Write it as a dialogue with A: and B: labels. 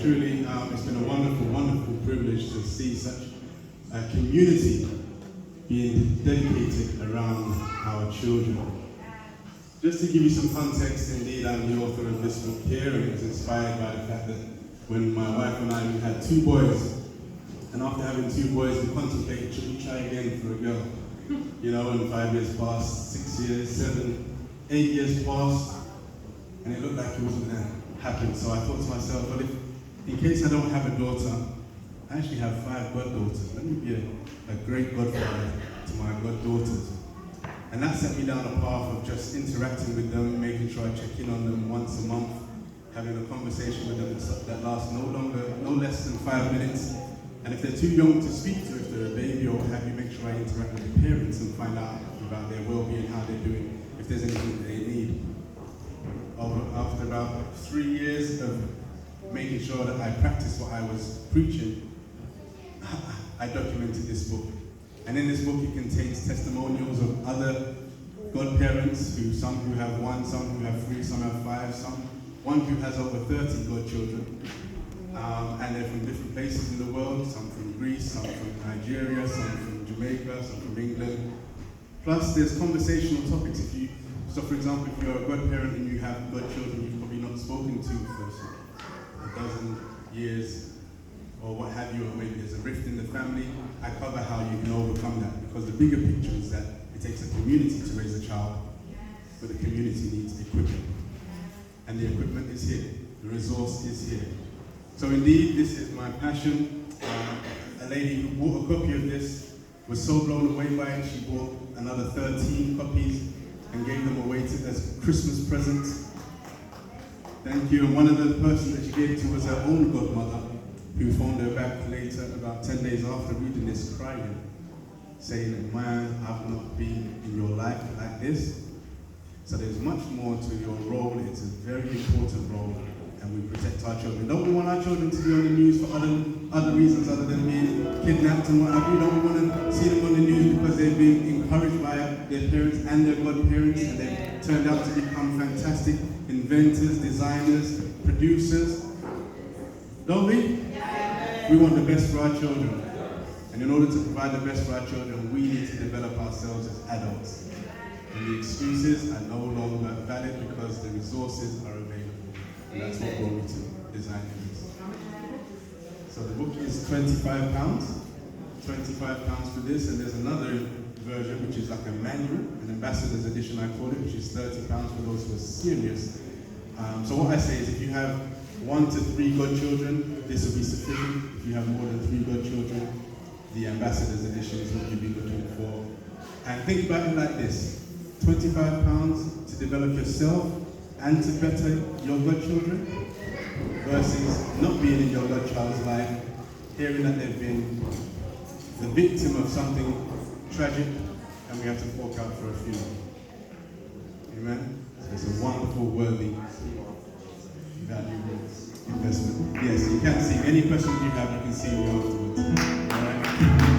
A: truly, it's been a wonderful, wonderful privilege to see such a community being dedicated around our children. Just to give you some context, indeed, I'm the author of this book here, and it's inspired by the fact that when my wife and I, we had 2 boys, and after having 2 boys, we contemplated, should we try again for a girl? You know, and 5 years passed, 6 years, 7, 8 years passed, and it looked like it wasn't going to happen. So I thought to myself, well, if, in case I don't have a daughter, I actually have 5 goddaughters. Let me be a great godfather to my goddaughters. And that set me down a path of just interacting with them, making sure I check in on them once a month, having a conversation with them that lasts no less than 5 minutes. And if they're too young to speak to, if they're a baby or what have you, make sure I interact with the parents and find out about their well-being, how they're doing, if there's anything that they need. After about 3 years of making sure that I practiced what I was preaching, I documented this book. And in this book it contains testimonials of other godparents, some who have 1, some who have 3, some have 5, one who has over 30 godchildren. And they're from different places in the world, some from Greece, some from Nigeria, some from Jamaica, some from England. Plus there's conversational topics. So for example, if you're a godparent and you have godchildren you've probably not spoken to for a dozen years, or what have you, or maybe there's a rift in the family, I cover how you can overcome that, because the bigger picture is that it takes a community to raise a child, but the community needs equipment. And the equipment is here, the resource is here. So indeed, this is my passion. A lady who bought a copy of this was so blown away by it, she bought another 13 copies and gave them away as Christmas presents. Thank you. And one of the persons that she gave it to was her own godmother, who phoned her back later, about 10 days after reading this, crying, saying, man, I've not been in your life like this. So there's much more to your role. It's a very important role, and we protect our children. Don't we want our children to be on the news for other reasons other than being kidnapped and what have you? Don't we want to see them on the news because they've been encouraged by their parents and their godparents, and they've turned out to become fantastic inventors, designers, producers? Don't we? We want the best for our children. And in order to provide the best for our children, we need to develop ourselves as adults. And the excuses are no longer valid because the resources are available. And that's what brought me to designing this. So the book is £25. £25 for this, and there's another version which is like a manual, an ambassador's edition I call it, which is £30 for those who are serious. So what I say is if you have 1 to 3 godchildren, this will be sufficient. If you have more than 3 godchildren, the ambassador's edition is what you'll be looking for. And think about it like this: £25 to develop yourself and to better your godchildren, versus not being in your godchild's life, hearing that they've been the victim of something tragic, and we have to fork out for a funeral. Amen? So it's a wonderful, worthy, valuable investment. Yes, you can see any questions you have, you can see me afterwards. All right?